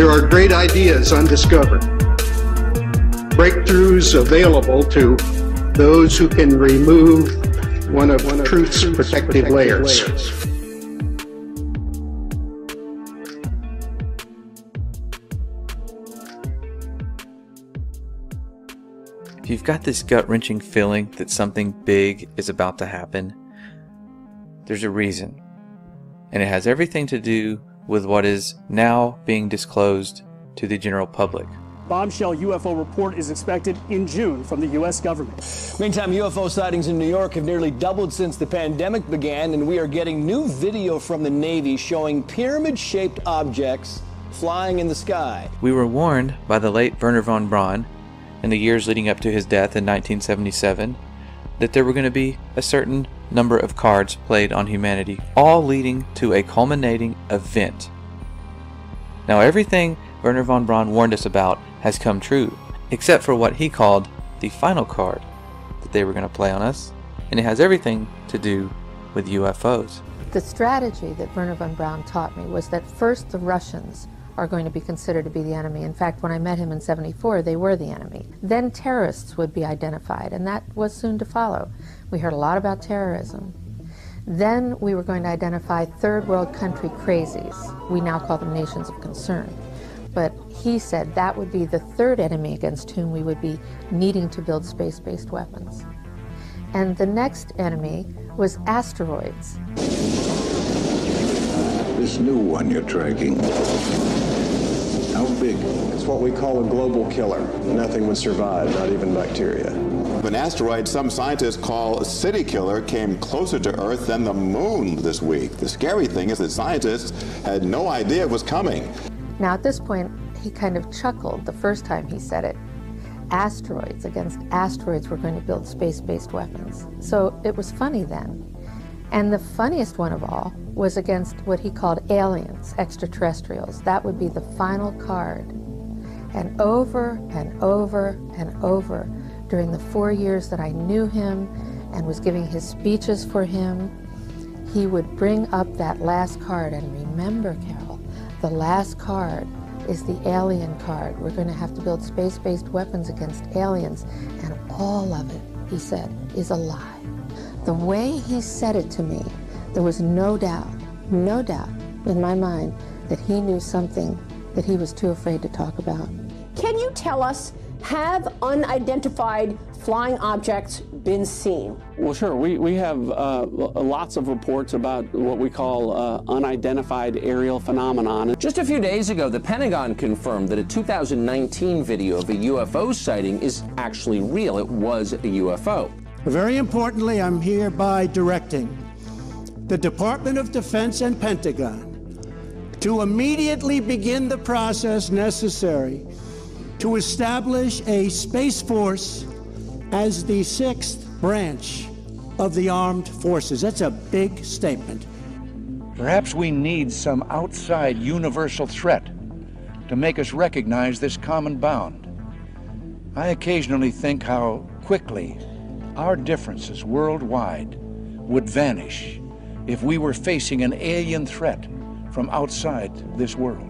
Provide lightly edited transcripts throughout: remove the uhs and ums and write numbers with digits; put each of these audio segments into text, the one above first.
There are great ideas undiscovered, breakthroughs available to those who can remove one of truth's protective layers. If you've got this gut-wrenching feeling that something big is about to happen, there's a reason. And it has everything to do with what is now being disclosed to the general public. Bombshell UFO report is expected in June from the U.S. government. Meantime, UFO sightings in New York have nearly doubled since the pandemic began, and we are getting new video from the Navy showing pyramid-shaped objects flying in the sky. We were warned by the late Wernher von Braun in the years leading up to his death in 1977 that there were going to be a certain number of cards played on humanity, all leading to a culminating event. Now everything Wernher von Braun warned us about has come true, except for what he called the final card that they were going to play on us, and it has everything to do with UFOs. The strategy that Wernher von Braun taught me was that first the Russians are going to be considered to be the enemy. In fact, when I met him in '74, they were the enemy. Then terrorists would be identified, and that was soon to follow. We heard a lot about terrorism. Then we were going to identify third world country crazies. We now call them nations of concern. But he said that would be the third enemy against whom we would be needing to build space-based weapons. And the next enemy was asteroids. This new one you're tracking, how big? It's what we call a global killer. Nothing would survive, not even bacteria. An asteroid some scientists call a city killer came closer to Earth than the moon this week. The scary thing is that scientists had no idea it was coming. Now at this point, he kind of chuckled the first time he said it. Asteroids, against asteroids, we're going to build space-based weapons. So it was funny then. And the funniest one of all was against what he called aliens, extraterrestrials. That would be the final card. And over and over and over, during the 4 years that I knew him and was giving his speeches for him, he would bring up that last card. And remember, Carol, the last card is the alien card. We're going to have to build space-based weapons against aliens. And all of it, he said, is a lie. The way he said it to me, there was no doubt in my mind that he knew something that he was too afraid to talk about. Can you tell us, have unidentified flying objects been seen? Well, sure. We have lots of reports about what we call unidentified aerial phenomenon. Just a few days ago, the Pentagon confirmed that a 2019 video of a UFO sighting is actually real. It was a UFO. Very importantly, I'm hereby directing the Department of Defense and Pentagon to immediately begin the process necessary to establish a Space Force as the 6th branch of the armed forces. That's a big statement. Perhaps we need some outside universal threat to make us recognize this common bound. I occasionally think how quickly our differences worldwide would vanish if we were facing an alien threat from outside this world.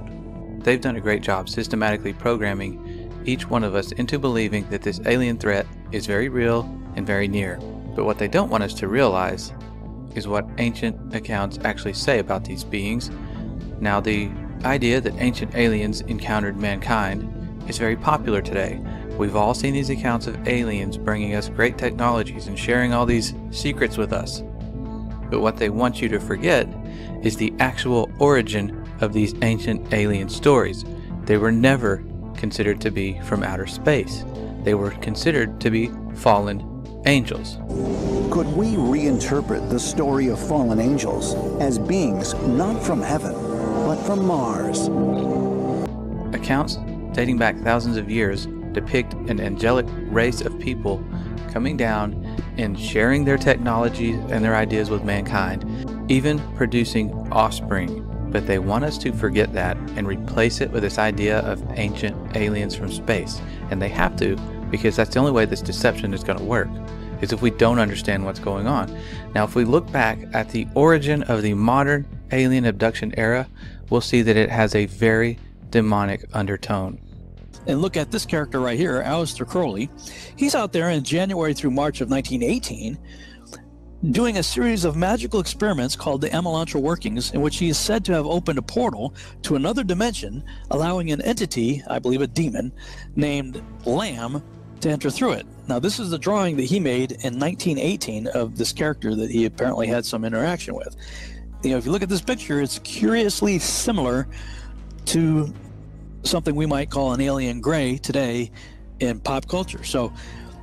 They've done a great job systematically programming each one of us into believing that this alien threat is very real and very near. But what they don't want us to realize is what ancient accounts actually say about these beings. Now, the idea that ancient aliens encountered mankind is very popular today. We've all seen these accounts of aliens bringing us great technologies and sharing all these secrets with us. But what they want you to forget is the actual origin of these ancient alien stories. They were never considered to be from outer space. They were considered to be fallen angels. Could we reinterpret the story of fallen angels as beings not from heaven, but from Mars? Accounts dating back thousands of years depict an angelic race of people coming down and sharing their technologies and their ideas with mankind, even producing offspring. But they want us to forget that and replace it with this idea of ancient aliens from space. And they have to, because that's the only way this deception is going to work, is if we don't understand what's going on. Now, if we look back at the origin of the modern alien abduction era, we'll see that it has a very demonic undertone. And look at this character right here, Aleister Crowley. He's out there in January through March of 1918 doing a series of magical experiments called the Amelantra workings, in which he is said to have opened a portal to another dimension, allowing an entity, I believe a demon, named Lamb to enter through it. Now, this is the drawing that he made in 1918 of this character that he apparently had some interaction with. You know, if you look at this picture, it's curiously similar to something we might call an alien gray today in pop culture. So,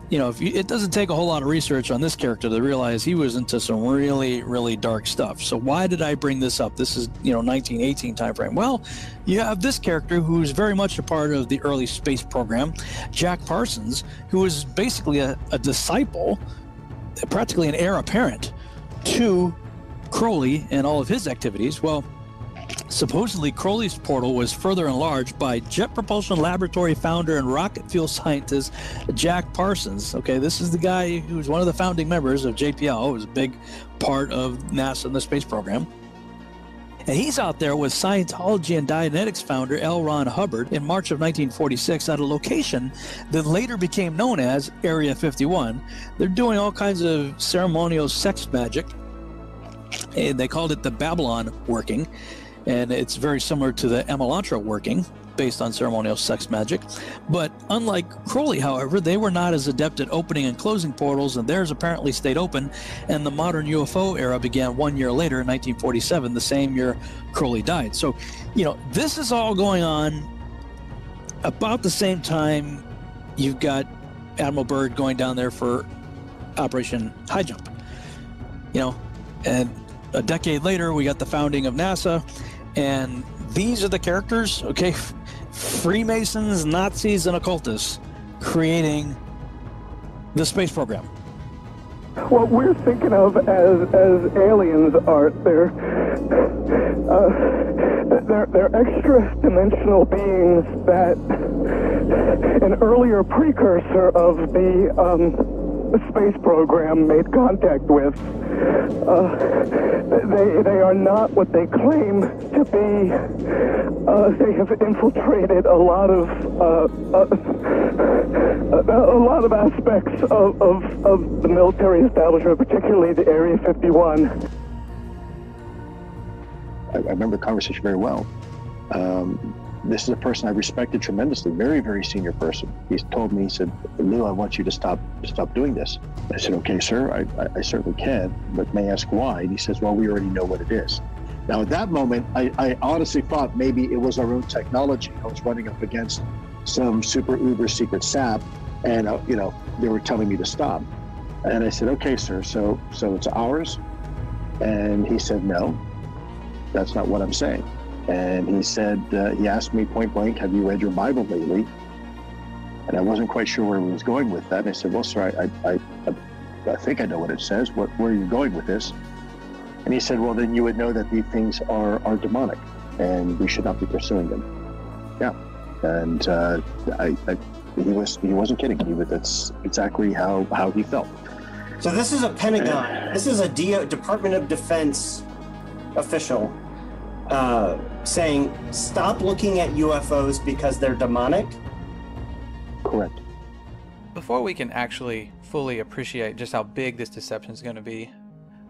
you know, it doesn't take a whole lot of research on this character to realize he was into some really, really dark stuff. So why did I bring this up? This is, 1918 time frame. Well, you have this character who's very much a part of the early space program, Jack Parsons, who was basically a disciple, practically an heir apparent to Crowley and all of his activities. Well, supposedly, Crowley's portal was further enlarged by Jet Propulsion Laboratory founder and rocket fuel scientist Jack Parsons. Okay, this is the guy who was one of the founding members of JPL. It was a big part of NASA and the space program. And he's out there with Scientology and Dianetics founder L. Ron Hubbard in March of 1946 at a location that later became known as Area 51. They're doing all kinds of ceremonial sex magic, and they called it the Babylon working. And it's very similar to the Amelantra working, based on ceremonial sex magic. But unlike Crowley, however, they were not as adept at opening and closing portals, and theirs apparently stayed open, and the modern UFO era began 1 year later in 1947, the same year Crowley died. So, this is all going on about the same time you've got Admiral Byrd going down there for Operation High Jump. And a decade later, we got the founding of NASA, and these are the characters, okay? Freemasons, Nazis, and occultists creating the space program. What we're thinking of as aliens are they're extra-dimensional beings that an earlier precursor of the space program made contact with. They are not what they claim to be. They have infiltrated a lot of aspects of the military establishment, particularly the Area 51. I remember the conversation very well. This is a person I respected tremendously, very, very senior person. He's told me, he said, "Lou, I want you to stop doing this." I said, "Okay, sir, I certainly can, but may I ask why?" And he says, "Well, we already know what it is." Now, at that moment, I honestly thought maybe it was our own technology. I was running up against some super uber secret sap, and they were telling me to stop. And I said, "Okay, sir, so it's ours?" And he said, "No, that's not what I'm saying." And he said, he asked me point blank, "Have you read your Bible lately?" And I wasn't quite sure where he was going with that. And I said, "Well, sir, I think I know what it says. Where are you going with this?" And he said, "Well, then you would know that these things are demonic, and we should not be pursuing them." Yeah, and he wasn't kidding. That's exactly how he felt. So this is a Pentagon. This is a Department of Defense official saying, "Stop looking at UFOs because they're demonic." Correct. Before we can actually fully appreciate just how big this deception is going to be,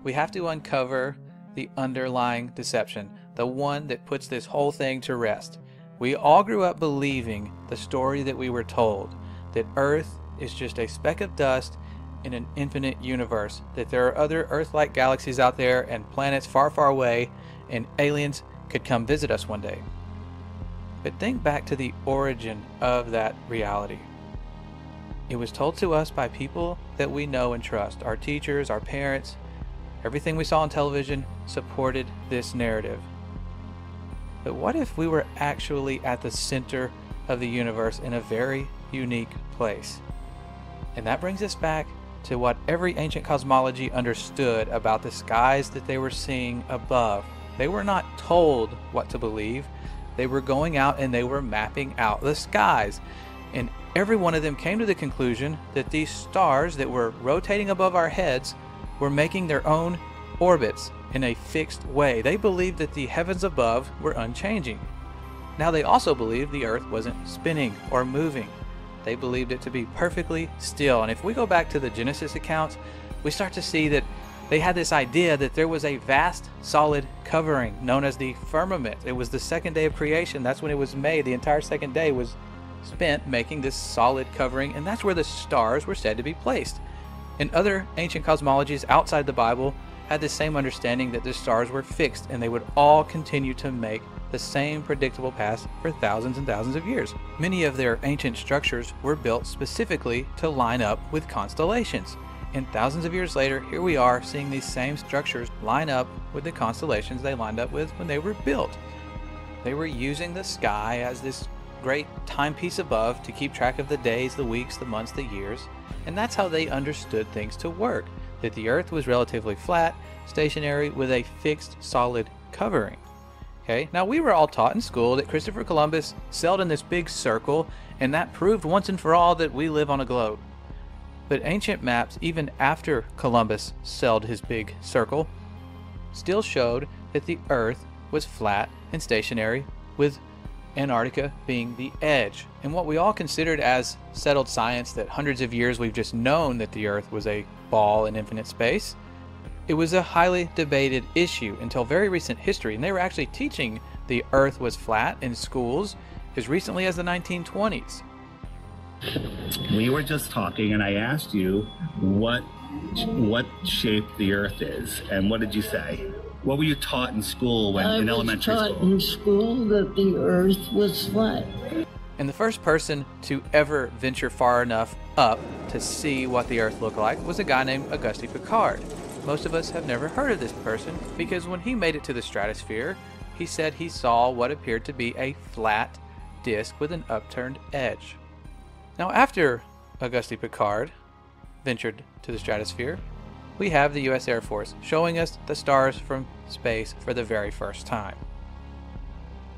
we have to uncover the underlying deception, the one that puts this whole thing to rest. We all grew up believing the story that we were told, that Earth is just a speck of dust in an infinite universe, that there are other Earth-like galaxies out there and planets far, far away, and aliens could come visit us one day. But think back to the origin of that reality. It was told to us by people that we know and trust. Our teachers, our parents, everything we saw on television supported this narrative. But what if we were actually at the center of the universe in a very unique place? And that brings us back to what every ancient cosmology understood about the skies that they were seeing above. They were not told what to believe. They were going out and they were mapping out the skies. And every one of them came to the conclusion that these stars that were rotating above our heads were making their own orbits in a fixed way. They believed that the heavens above were unchanging. Now, they also believed the Earth wasn't spinning or moving. They believed it to be perfectly still. And if we go back to the Genesis accounts, we start to see that they had this idea that there was a vast solid covering known as the firmament. It was the second day of creation. That's when it was made. The entire second day was spent making this solid covering, and that's where the stars were said to be placed. And other ancient cosmologies outside the Bible had the same understanding that the stars were fixed and they would all continue to make the same predictable paths for thousands and thousands of years. Many of their ancient structures were built specifically to line up with constellations. And thousands of years later, here we are seeing these same structures line up with the constellations they lined up with when they were built. They were using the sky as this great timepiece above to keep track of the days, the weeks, the months, the years. And that's how they understood things to work, that the Earth was relatively flat, stationary, with a fixed, solid covering. Okay, now we were all taught in school that Christopher Columbus sailed in this big circle, and that proved once and for all that we live on a globe. But ancient maps, even after Columbus sailed his big circle, still showed that the Earth was flat and stationary, with Antarctica being the edge. And what we all considered as settled science, that hundreds of years we've just known that the Earth was a ball in infinite space, it was a highly debated issue until very recent history. And they were actually teaching the Earth was flat in schools as recently as the 1920s. We were just talking and I asked you what shape the Earth is, and what did you say? What were you taught in school in elementary school? I was taught in school that the Earth was flat. And the first person to ever venture far enough up to see what the Earth looked like was a guy named Auguste Piccard. Most of us have never heard of this person because when he made it to the stratosphere, he said he saw what appeared to be a flat disk with an upturned edge. Now, after Auguste Piccard ventured to the stratosphere, we have the U.S. Air Force showing us the stars from space for the very first time.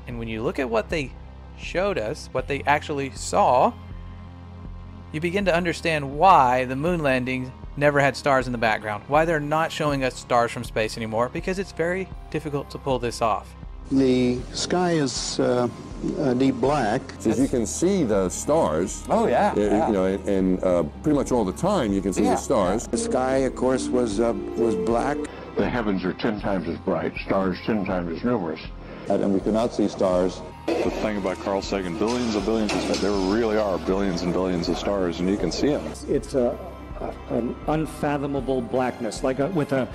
And when you look at what they showed us, what they actually saw, you begin to understand why the moon landings never had stars in the background, why they're not showing us stars from space anymore, because it's very difficult to pull this off. The sky is deep black. As you can see the stars. Oh, yeah. You know, and pretty much all the time you can see the stars. The sky, of course, was black. The heavens are 10 times as bright, stars 10 times as numerous. And we could not see stars. The thing about Carl Sagan, billions of billions of stars, there really are billions and billions of stars, and you can see them. It's an unfathomable blackness, like with a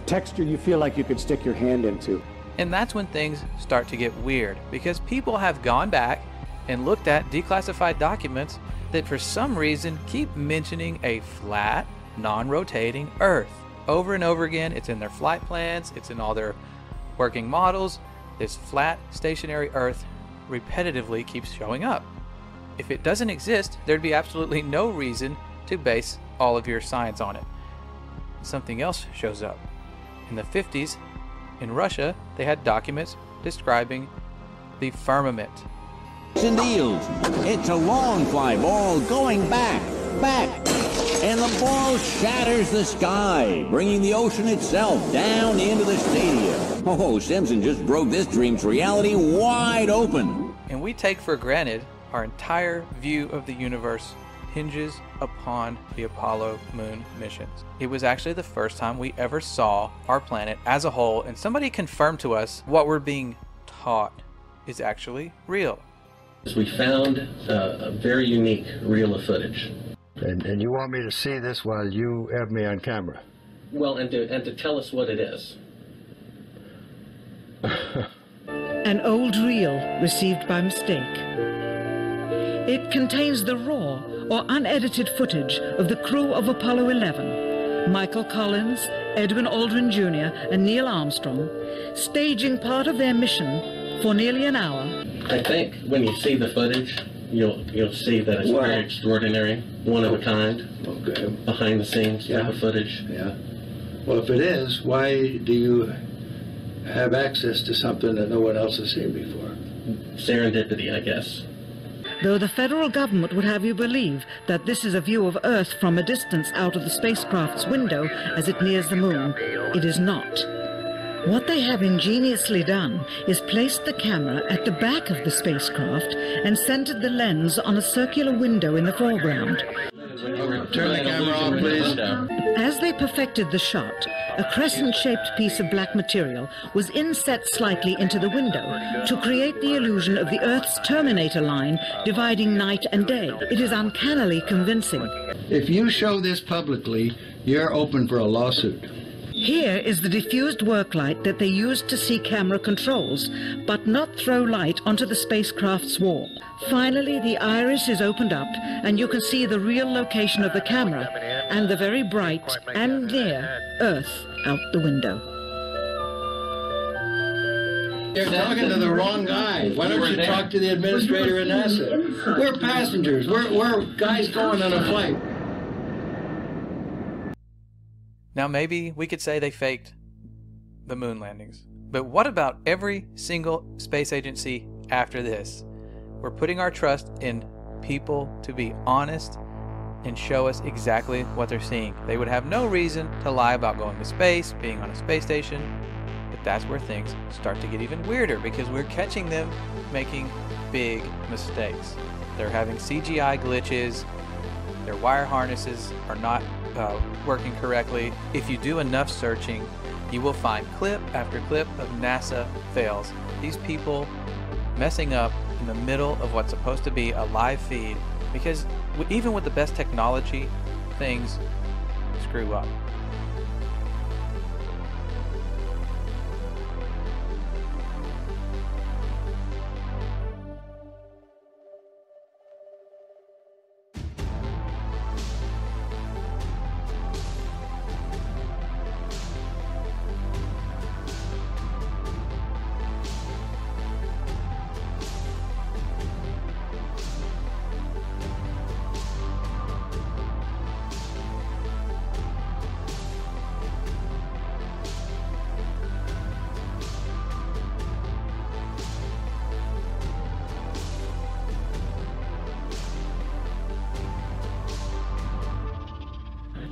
texture you feel like you could stick your hand into. And that's when things start to get weird, because people have gone back and looked at declassified documents that for some reason keep mentioning a flat, non-rotating Earth. Over and over again, it's in their flight plans, it's in all their working models. This flat, stationary Earth repetitively keeps showing up. If it doesn't exist, there'd be absolutely no reason to base all of your science on it. Something else shows up. In the 50s, in Russia, they had documents describing the firmament. Deals. It's a long fly ball going back, and the ball shatters the sky, bringing the ocean itself down into the stadium. Oh, Simpson just broke this dream's reality wide open. And we take for granted our entire view of the universe hinges upon the Apollo moon missions. It was actually the first time we ever saw our planet as a whole, and somebody confirmed to us what we're being taught is actually real. We found a very unique reel of footage. And you want me to see this while you have me on camera? Well, and to tell us what it is. An old reel received by mistake. It contains the raw or unedited footage of the crew of Apollo 11, Michael Collins, Edwin Aldrin Jr., and Neil Armstrong, staging part of their mission for nearly an hour. I think when you see the footage, you'll see that it's very extraordinary, one of a kind, behind the scenes type of footage. Yeah. Well, if it is, why do you have access to something that no one else has seen before? Serendipity, I guess. Though the federal government would have you believe that this is a view of Earth from a distance out of the spacecraft's window as it nears the moon, it is not. What they have ingeniously done is placed the camera at the back of the spacecraft and centered the lens on a circular window in the foreground. Turn the camera on, please. As they perfected the shot, a crescent-shaped piece of black material was inset slightly into the window to create the illusion of the Earth's terminator line dividing night and day. It is uncannily convincing. If you show this publicly, you're open for a lawsuit. Here is the diffused work light that they used to see camera controls, but not throw light onto the spacecraft's wall. Finally, the iris is opened up, and you can see the real location of the camera and the very bright and near Earth out the window. You're talking to the wrong guy. Why don't you talk to the administrator at NASA? We're passengers. We're guys going on a flight. Now maybe we could say they faked the moon landings. But what about every single space agency after this? We're putting our trust in people to be honest and show us exactly what they're seeing. They would have no reason to lie about going to space, being on a space station, but that's where things start to get even weirder because we're catching them making big mistakes. They're having CGI glitches, their wire harnesses are not working correctly. If you do enough searching, you will find clip after clip of NASA fails. These people messing up in the middle of what's supposed to be a live feed, because even with the best technology, things screw up.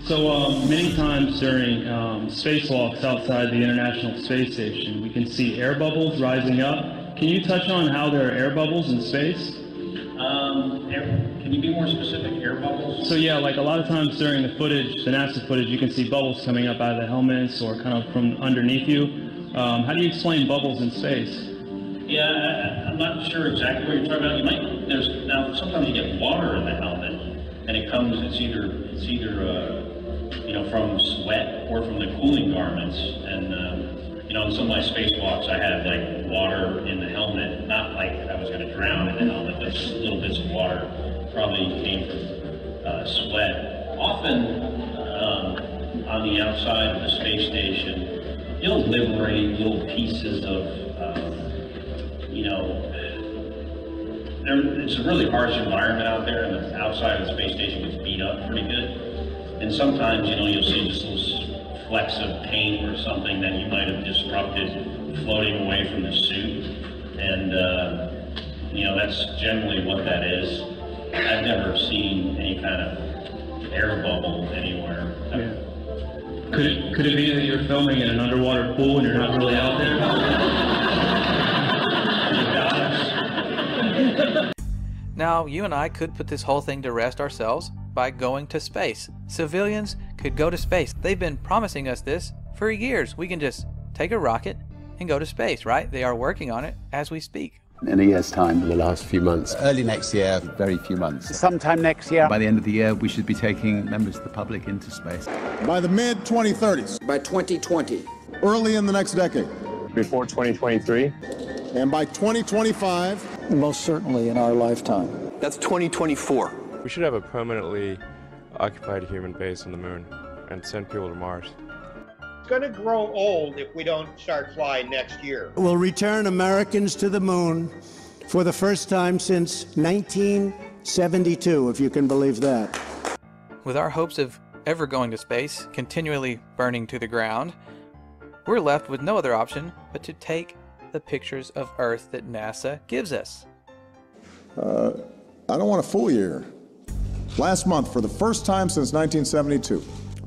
So many times during spacewalks outside the International Space Station, we can see air bubbles rising up. Can you touch on how there are air bubbles in space? Can you be more specific? Air bubbles? So yeah, like a lot of times during the footage, the NASA footage, you can see bubbles coming up out of the helmets or kind of from underneath you. How do you explain bubbles in space? Yeah, I'm not sure exactly what you're talking about. You might, now sometimes you get water in the helmet, and it comes. It's either you know, from sweat or from the cooling garments. And you know, in some of my spacewalks, I had like water in the helmet, not like I was going to drown in the helmet, but just little bits of water probably came from sweat. Often on the outside of the space station, you'll liberate little pieces of you know, it's a really harsh environment out there, and the outside of the space station gets beat up pretty good. And sometimes, you know, you'll see just little flecks of paint or something that you might have disrupted floating away from the suit. And, you know, that's generally what that is. I've never seen any kind of air bubble anywhere. Yeah. Could it be that you're filming in an underwater pool and you're not really out there? Now, you and I could put this whole thing to rest ourselves by going to space. Civilians could go to space. They've been promising us this for years. We can just take a rocket and go to space, right? They are working on it as we speak. In a year's time. In the last few months. Early next year, very few months. Sometime next year. By the end of the year, we should be taking members of the public into space. By the mid-2030s. By 2020. Early in the next decade. Before 2023. And by 2025. Most certainly in our lifetime. That's 2024. We should have a permanently occupied human base on the moon and send people to Mars. It's going to grow old if we don't start flying next year. We'll return Americans to the moon for the first time since 1972, if you can believe that. With our hopes of ever going to space continually burning to the ground, we're left with no other option but to take the pictures of Earth that NASA gives us. I don't want to fool you here. Last month, for the first time since 1972,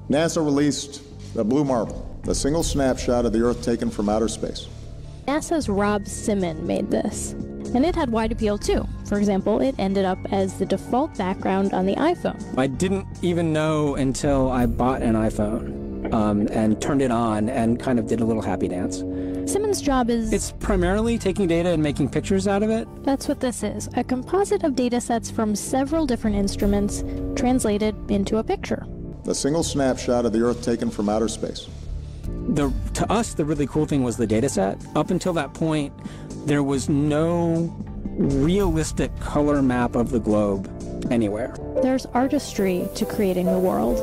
NASA released The blue marble, the single snapshot of the Earth taken from outer space. NASA's Rob Simon made this, and it had wide appeal too. For example, it ended up as the default background on the iPhone. I didn't even know until I bought an iPhone and turned it on and kind of did a little happy dance. Simon's job is... It's primarily taking data and making pictures out of it. That's what this is, a composite of data sets from several different instruments translated into a picture. The single snapshot of the Earth taken from outer space. To us, the really cool thing was the data set. Up until that point, there was no realistic color map of the globe anywhere. There's artistry to creating the world.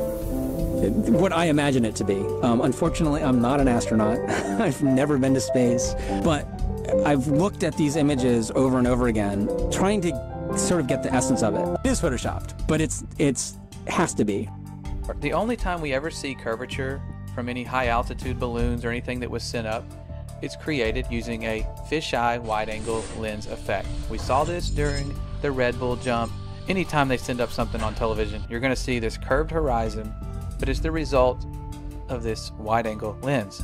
What I imagine it to be. Unfortunately, I'm not an astronaut. I've never been to space. But I've looked at these images over and over again, trying to sort of get the essence of it. It is photoshopped, but it has to be. The only time we ever see curvature from any high altitude balloons or anything that was sent up, it's created using a fisheye wide-angle lens effect. We saw this during the Red Bull jump. Anytime they send up something on television, you're going to see this curved horizon, but it's the result of this wide-angle lens.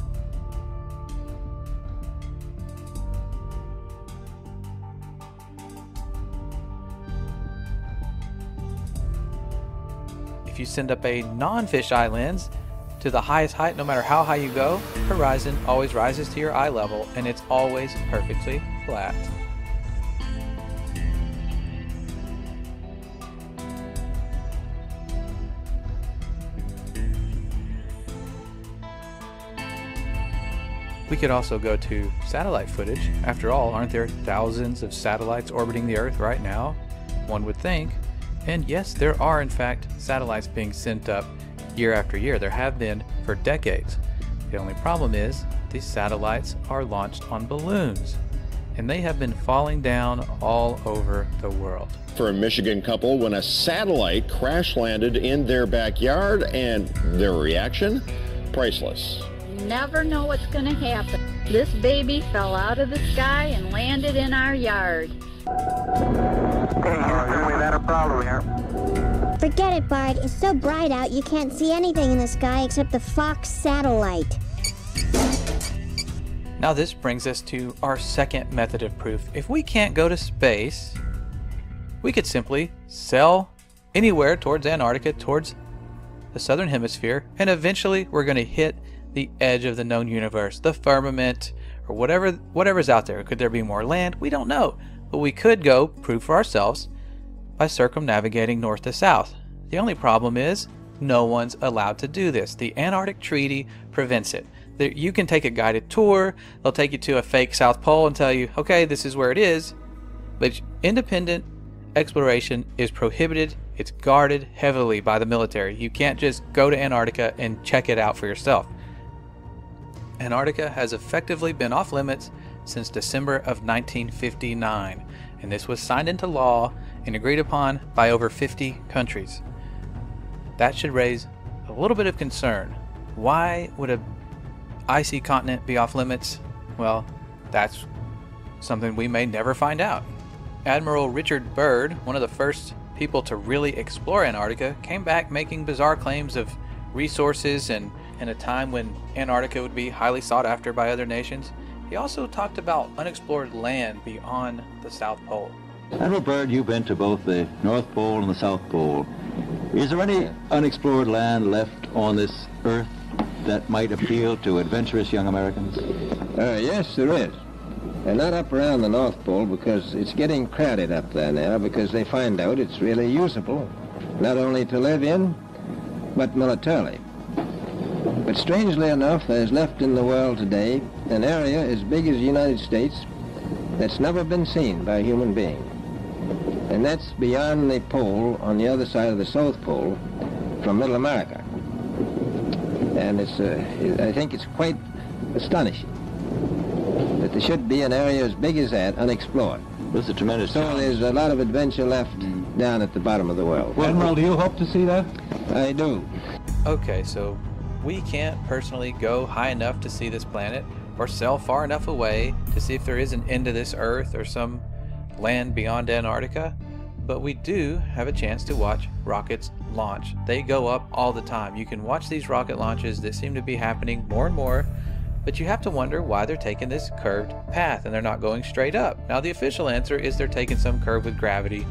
If you send up a non-fisheye lens to the highest height, no matter how high you go, horizon always rises to your eye level, and it's always perfectly flat. We could also go to satellite footage. After all, aren't there thousands of satellites orbiting the Earth right now? One would think. And yes, there are in fact satellites being sent up year after year. There have been for decades. The only problem is these satellites are launched on balloons, and they have been falling down all over the world. For a Michigan couple, when a satellite crash landed in their backyard, and their reaction? Priceless. You never know what's going to happen. This baby fell out of the sky and landed in our yard. Okay, Houston, we've had a problem here. Forget it, Bart. It's so bright out you can't see anything in the sky except the Fox satellite. Now this brings us to our second method of proof. If we can't go to space, we could simply sail anywhere towards Antarctica, towards the southern hemisphere, and eventually we're going to hit the edge of the known universe, the firmament, or whatever's out there. Could there be more land? We don't know. But we could go prove for ourselves by circumnavigating north to south. The only problem is no one's allowed to do this. The Antarctic Treaty prevents it. You can take a guided tour. They'll take you to a fake South Pole and tell you, okay, this is where it is. But independent exploration is prohibited. It's guarded heavily by the military. You can't just go to Antarctica and check it out for yourself. Antarctica has effectively been off limits since December of 1959, and this was signed into law and agreed upon by over 50 countries. That should raise a little bit of concern. Why would a icy continent be off limits? Well, that's something we may never find out. Admiral Richard Byrd, one of the first people to really explore Antarctica, came back making bizarre claims of resources and in a time when Antarctica would be highly sought after by other nations. He also talked about unexplored land beyond the South Pole. Admiral Byrd, you've been to both the North Pole and the South Pole. Is there any unexplored land left on this Earth that might appeal to adventurous young Americans? Yes, there is. And not up around the North Pole, because it's getting crowded up there now, because they find out it's really usable, not only to live in, but militarily. But strangely enough, there's left in the world today an area as big as the United States that's never been seen by a human being. And that's beyond the pole on the other side of the South Pole from Middle America. And I think it's quite astonishing that there should be an area as big as that unexplored. This is a tremendous So there's a lot of adventure left down at the bottom of the world. Well, Admiral, do you hope to see that? I do. Okay, so we can't personally go high enough to see this planet or sail far enough away to see if there is an end to this Earth or some land beyond Antarctica, but we do have a chance to watch rockets launch. They go up all the time. You can watch these rocket launches that seem to be happening more and more, but you have to wonder why they're taking this curved path and they're not going straight up. Now the official answer is they're taking some curve with gravity,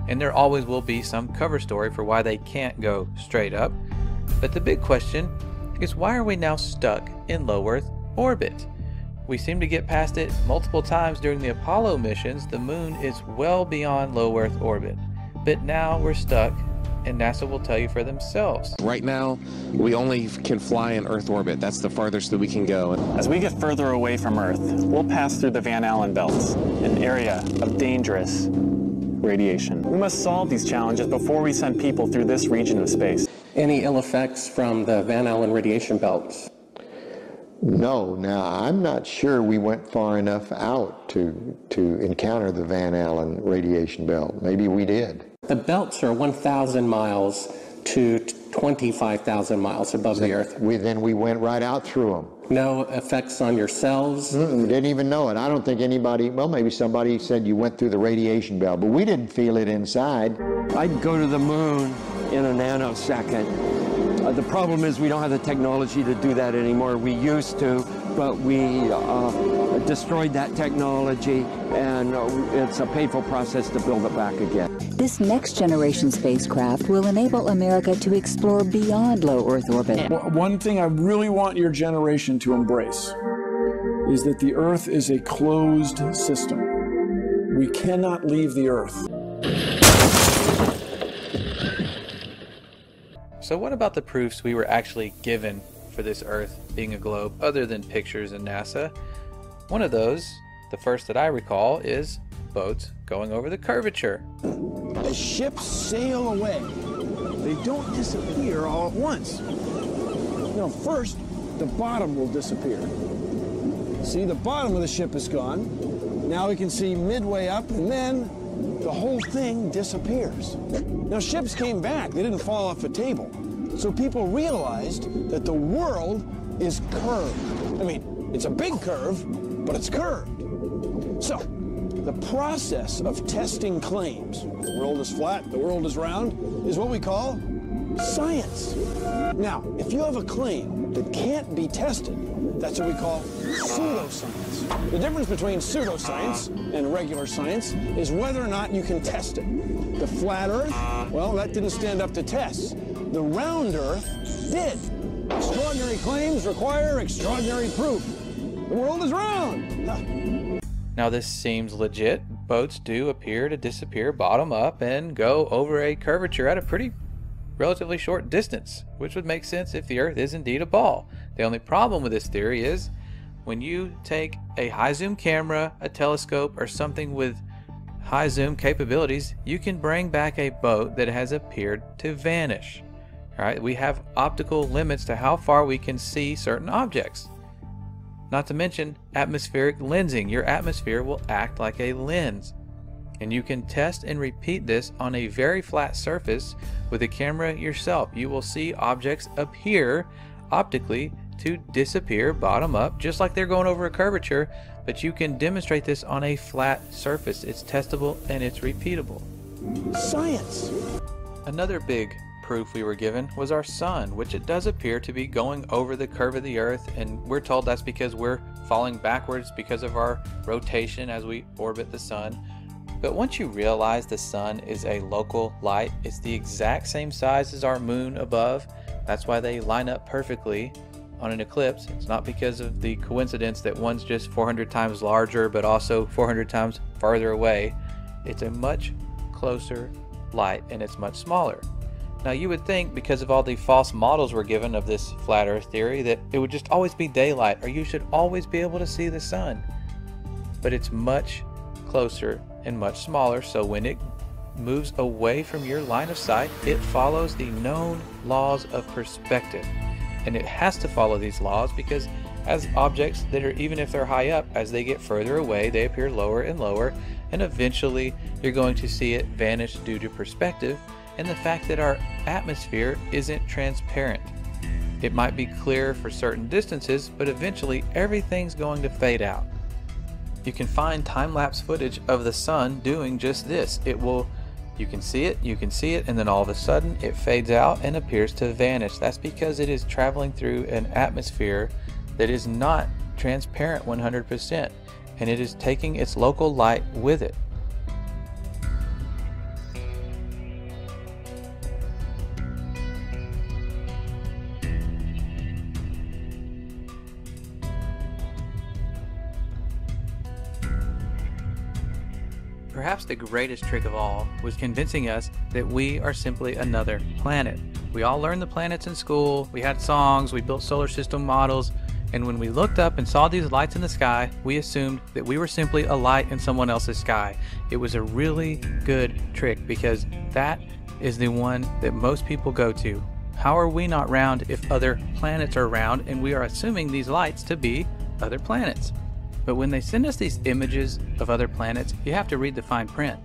and there always will be some cover story for why they can't go straight up. But the big question is, why are we now stuck in low Earth orbit? We seem to get past it multiple times during the Apollo missions. The moon is well beyond low Earth orbit, but now we're stuck, and NASA will tell you for themselves. Right now, we only can fly in Earth orbit. That's the farthest that we can go. As we get further away from Earth, we'll pass through the Van Allen belts, an area of dangerous radiation. We must solve these challenges before we send people through this region of space. Any ill effects from the Van Allen radiation belts? No, now I'm not sure we went far enough out to encounter the Van Allen radiation belt. Maybe we did. The belts are 1,000 miles to 25,000 miles above the Earth. Then we went right out through them. No effects on your cells? Didn't even know it. I don't think anybody, well, maybe somebody said you went through the radiation belt, but we didn't feel it inside. I'd go to the moon in a nanosecond. The problem is we don't have the technology to do that anymore. We used to, but we destroyed that technology, and it's a painful process to build it back again. This next generation spacecraft will enable America to explore beyond low Earth orbit. One thing I really want your generation to embrace is that the Earth is a closed system. We cannot leave the Earth. So what about the proofs we were actually given for this Earth being a globe other than pictures in NASA? One of those, the first that I recall, is boats going over the curvature. As ships sail away, they don't disappear all at once. First, the bottom will disappear. See, the bottom of the ship is gone. Now we can see midway up, and then the whole thing disappears. Now, ships came back. They didn't fall off a table. So people realized that the world is curved. I mean, it's a big curve, but it's curved. So, the process of testing claims, the world is flat, the world is round, is what we call science. Now, if you have a claim that can't be tested, that's what we call pseudoscience. The difference between pseudoscience and regular science is whether or not you can test it. The flat Earth, well, that didn't stand up to tests. The round Earth did. Extraordinary claims require extraordinary proof. The world is round. Now this seems legit. Boats do appear to disappear bottom up and go over a curvature at a pretty relatively short distance, which would make sense if the Earth is indeed a ball. The only problem with this theory is when you take a high zoom camera, a telescope, or something with high zoom capabilities, you can bring back a boat that has appeared to vanish. All right, we have optical limits to how far we can see certain objects. Not to mention atmospheric lensing. Your atmosphere will act like a lens. And you can test and repeat this on a very flat surface with a camera yourself. You will see objects appear optically to disappear bottom up, just like they're going over a curvature, but you can demonstrate this on a flat surface. It's testable and it's repeatable. Science. Another big proof we were given was our sun, which it does appear to be going over the curve of the Earth, and we're told that's because we're falling backwards because of our rotation as we orbit the sun. But once you realize the sun is a local light, it's the exact same size as our moon above. That's why they line up perfectly on an eclipse. It's not because of the coincidence that one's just 400 times larger but also 400 times farther away. It's a much closer light and it's much smaller. Now you would think, because of all the false models we're given of this flat Earth theory, that it would just always be daylight, or you should always be able to see the sun. But it's much closer and much smaller, so when it moves away from your line of sight, it follows the known laws of perspective. And it has to follow these laws because as objects that are, even if they're high up, as they get further away, they appear lower and lower, and eventually you're going to see it vanish due to perspective and the fact that our atmosphere isn't transparent. It might be clear for certain distances, but eventually everything's going to fade out. You can find time-lapse footage of the sun doing just this. It will You can see it, and then all of a sudden it fades out and appears to vanish. That's because it is traveling through an atmosphere that is not transparent 100%, and it is taking its local light with it. Perhaps the greatest trick of all was convincing us that we are simply another planet. We all learned the planets in school, we had songs, we built solar system models, and when we looked up and saw these lights in the sky, we assumed that we were simply a light in someone else's sky. It was a really good trick because that is the one that most people go to. How are we not round if other planets are round and we are assuming these lights to be other planets? But when they send us these images of other planets, you have to read the fine print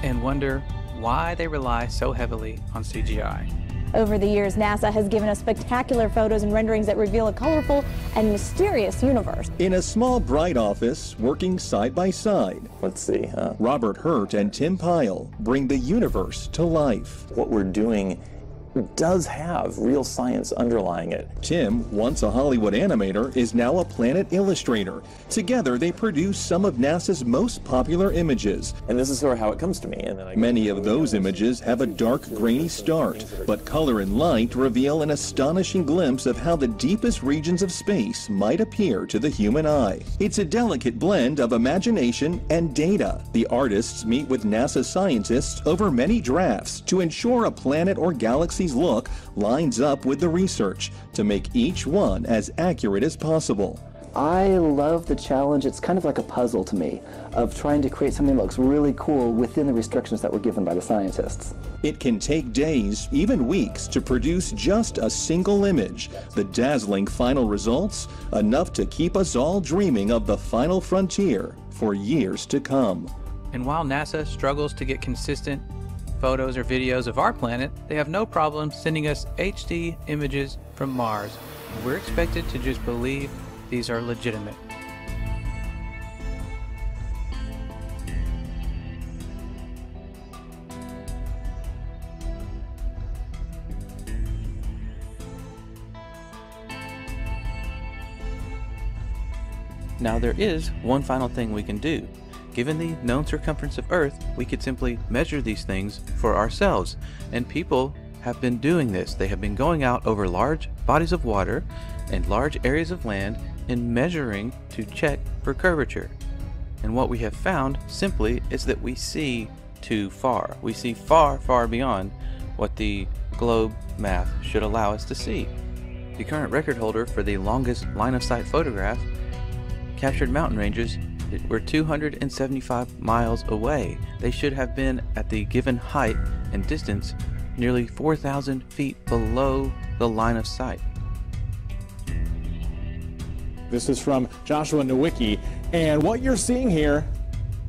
and wonder why they rely so heavily on CGI. Over the years, NASA has given us spectacular photos and renderings that reveal a colorful and mysterious universe. In a small, bright office, working side by side, let's see, Robert Hurt and Tim Pyle bring the universe to life. What we're doing does have real science underlying it. Tim, once a Hollywood animator, is now a planet illustrator. Together, they produce some of NASA's most popular images. And this is sort of how it comes to me. And then many of those images have a dark, grainy start, but color and light reveal an astonishing glimpse of how the deepest regions of space might appear to the human eye. It's a delicate blend of imagination and data. The artists meet with NASA scientists over many drafts to ensure a planet or galaxy look lines up with the research to make each one as accurate as possible. I love the challenge. It's kind of like a puzzle to me of trying to create something that looks really cool within the restrictions that were given by the scientists. It can take days, even weeks, to produce just a single image. The dazzling final results, enough to keep us all dreaming of the final frontier for years to come. And while NASA struggles to get consistent photos or videos of our planet, they have no problem sending us HD images from Mars. We're expected to just believe these are legitimate. Now there is one final thing we can do. Given the known circumference of Earth, we could simply measure these things for ourselves. And people have been doing this. They have been going out over large bodies of water and large areas of land and measuring to check for curvature. And what we have found simply is that we see too far. We see far, far beyond what the globe math should allow us to see. The current record holder for the longest line-of-sight photograph captured mountain ranges that were 275 miles away. They should have been at the given height and distance nearly 4,000 feet below the line of sight. This is from Joshua Nowicki, and what you're seeing here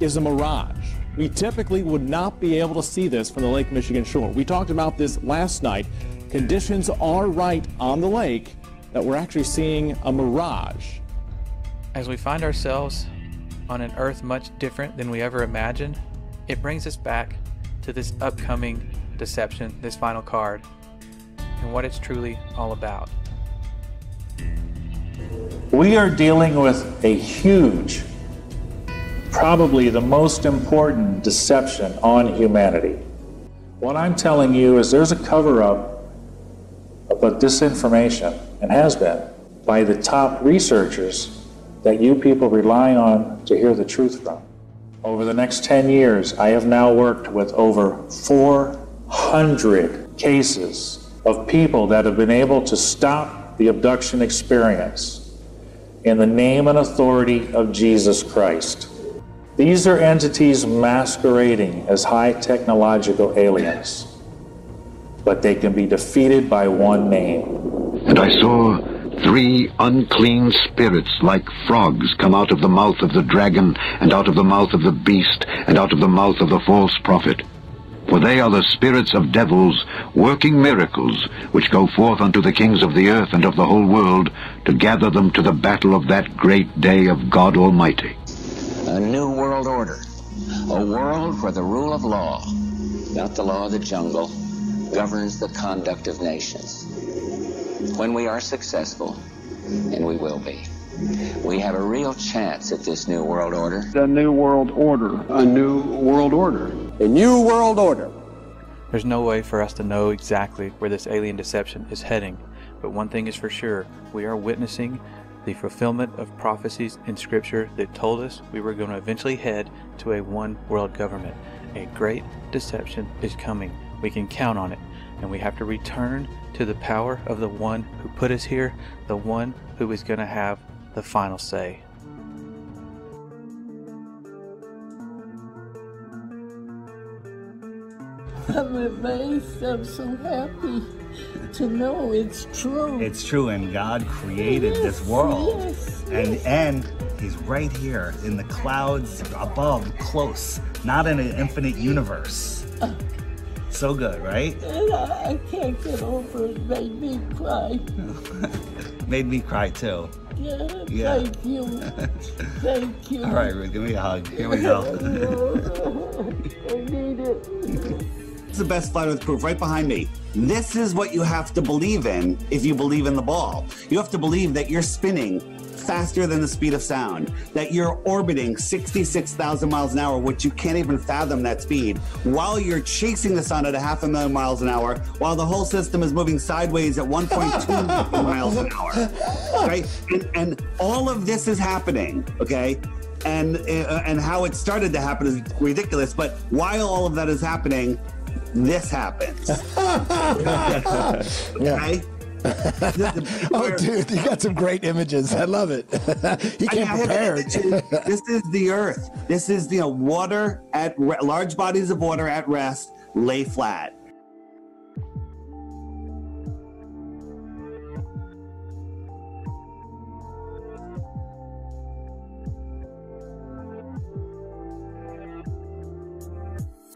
is a mirage. We typically would not be able to see this from the Lake Michigan shore. We talked about this last night. Conditions are right on the lake that we're actually seeing a mirage. As we find ourselves on an Earth much different than we ever imagined, it brings us back to this upcoming deception, this final card, and what it's truly all about. We are dealing with a huge, probably the most important deception on humanity. What I'm telling you is there's a cover-up about disinformation, and has been, by the top researchers that you people rely on to hear the truth from. Over the next 10 years, I have now worked with over 400 cases of people that have been able to stop the abduction experience in the name and authority of Jesus Christ. These are entities masquerading as high technological aliens, but they can be defeated by one name. And I saw 3 unclean spirits like frogs come out of the mouth of the dragon, and out of the mouth of the beast, and out of the mouth of the false prophet. For they are the spirits of devils, working miracles, which go forth unto the kings of the earth and of the whole world, to gather them to the battle of that great day of God Almighty. A new world order, a world where the rule of law not the law of the jungle, governs the conduct of nations. When we are successful, and we will be, we have a real chance at this new world order. The new world order. A new world order. A new world order. There's no way for us to know exactly where this alien deception is heading, but one thing is for sure, we are witnessing the fulfillment of prophecies in Scripture that told us we were going to eventually head to a one world government. A great deception is coming. We can count on it, and we have to return to the power of the one who put us here, the one who is going to have the final say. I'm amazed. I'm so happy to know it's true. It's true, and God created this world. Yes, and He's right here in the clouds above, close, not in an infinite universe. So good, right? And I can't get over it. Made me cry. Made me cry too. Yeah. Thank you. Thank you. All right, Ruth, give me a hug. Here we go. I need it. It's the best flat earth proof right behind me. This is what you have to believe in if you believe in the ball. You have to believe that you're spinning faster than the speed of sound, that you're orbiting 66,000 miles an hour, which you can't even fathom that speed, while you're chasing the sun at 500,000 miles an hour, while the whole system is moving sideways at 1.2 miles an hour, right? And all of this is happening, okay? And how it started to happen is ridiculous, but while all of that is happening, this happens. Okay? Oh, dude, you got some great images. I love it. He came prepared. This is the Earth. This is the water at large bodies of water at rest lay flat.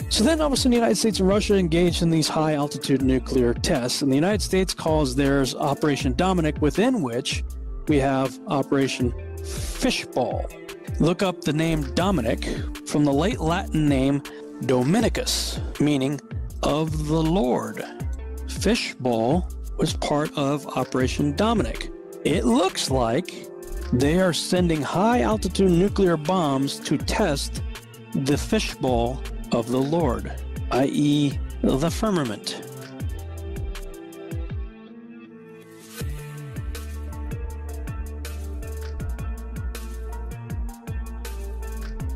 So then all of a sudden the United States and Russia engaged in these high altitude nuclear tests, and the United States calls theirs Operation Dominic, within which we have Operation Fishball. Look up the name Dominic from the late Latin name Dominicus, meaning of the Lord. Fishball was part of Operation Dominic. It looks like they are sending high altitude nuclear bombs to test the fishbowl of the Lord, i.e. the firmament.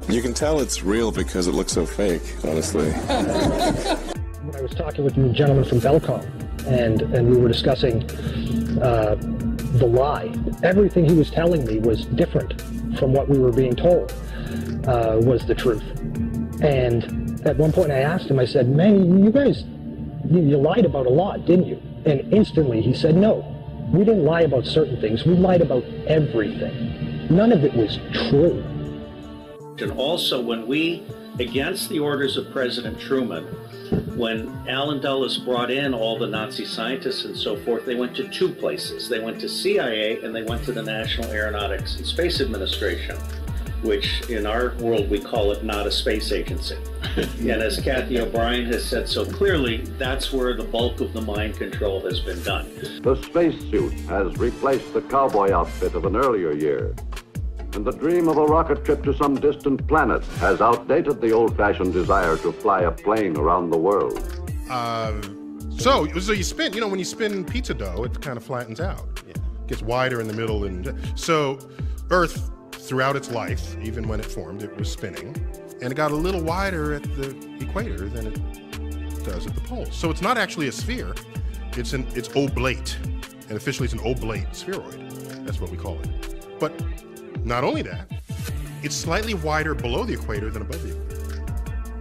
You can tell it's real because it looks so fake, honestly. When I was talking with a gentleman from Belcom, and we were discussing the lie, everything he was telling me was different from what we were being told was the truth. And at one point I asked him, I said, man, you guys, you lied about a lot, didn't you? And instantly he said, no, we didn't lie about certain things. We lied about everything. None of it was true. And also when we, against the orders of President Truman, when Allen Dulles brought in all the Nazi scientists and so forth, they went to two places. They went to CIA and they went to the National Aeronautics and Space Administration, which in our world we call it not a space agency. And as Kathy O'Brien has said so clearly, that's where the bulk of the mind control has been done. The spacesuit has replaced the cowboy outfit of an earlier year. And the dream of a rocket trip to some distant planet has outdated the old-fashioned desire to fly a plane around the world. So you spin, when you spin pizza dough, it kind of flattens out. Yeah. It gets wider in the middle. And so Earth, throughout its life, even when it formed, it was spinning. And it got a little wider at the equator than it does at the poles. So it's not actually a sphere. It's oblate. And officially it's an oblate spheroid. That's what we call it. But not only that, it's slightly wider below the equator than above the equator.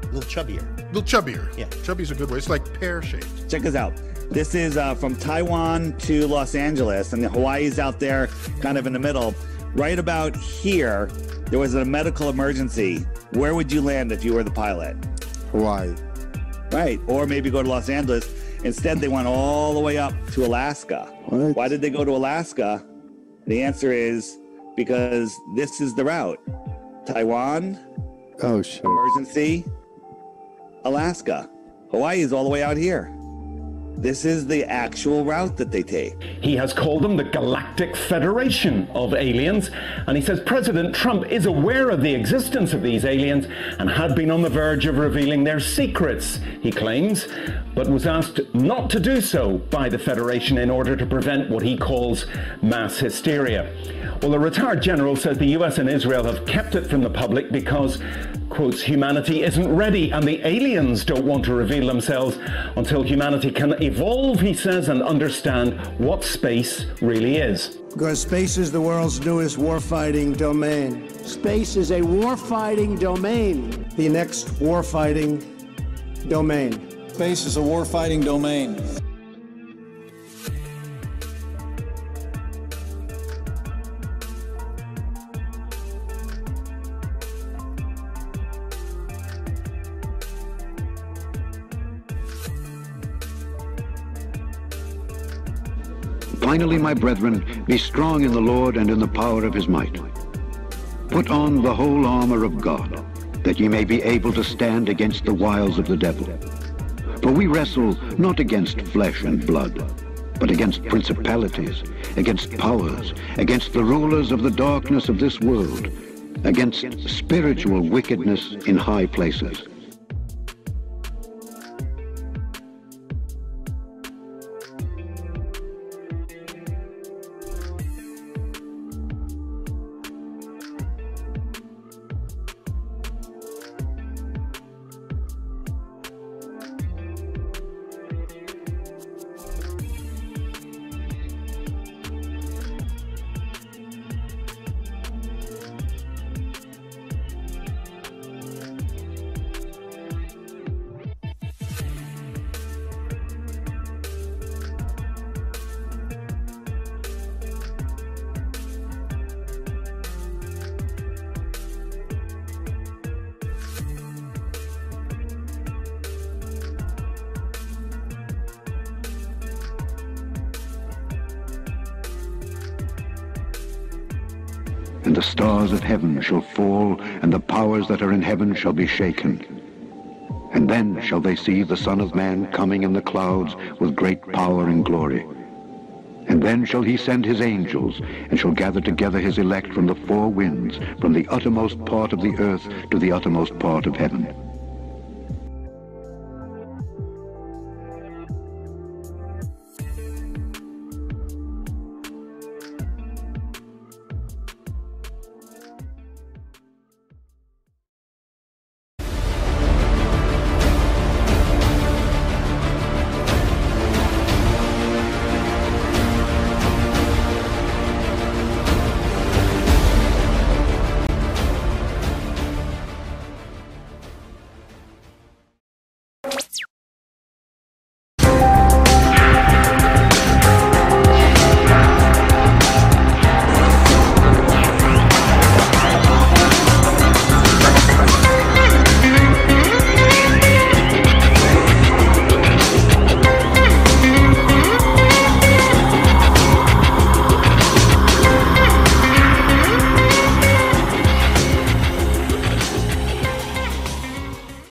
A little chubbier. A little chubbier. Yeah. Chubby's a good way. It's like pear-shaped. Check this out. This is from Taiwan to Los Angeles, and Hawaii's out there kind of in the middle. Right about here, there was a medical emergency. Where would you land if you were the pilot? Hawaii. Right, or maybe go to Los Angeles. Instead, they went all the way up to Alaska. What? Why did they go to Alaska? The answer is because this is the route. Taiwan, oh shit, emergency, Alaska. Hawaii is all the way out here. This is the actual route that they take. He has called them the Galactic Federation of Aliens, and he says President Trump is aware of the existence of these aliens and had been on the verge of revealing their secrets, he claims, but was asked not to do so by the Federation in order to prevent what he calls mass hysteria. Well, the retired general says the US and Israel have kept it from the public because, quotes, humanity isn't ready and the aliens don't want to reveal themselves until humanity can evolve, he says, and understand what space really is. Because space is the world's newest warfighting domain. Space is a warfighting domain. The next warfighting domain. Space is a warfighting domain. Finally, my brethren, be strong in the Lord and in the power of his might. Put on the whole armor of God, that ye may be able to stand against the wiles of the devil. For we wrestle not against flesh and blood, but against principalities, against powers, against the rulers of the darkness of this world, against spiritual wickedness in high places. And the stars of heaven shall fall, and the powers that are in heaven shall be shaken. And then shall they see the Son of Man coming in the clouds with great power and glory. And then shall he send his angels, and shall gather together his elect from the four winds, from the uttermost part of the earth to the uttermost part of heaven.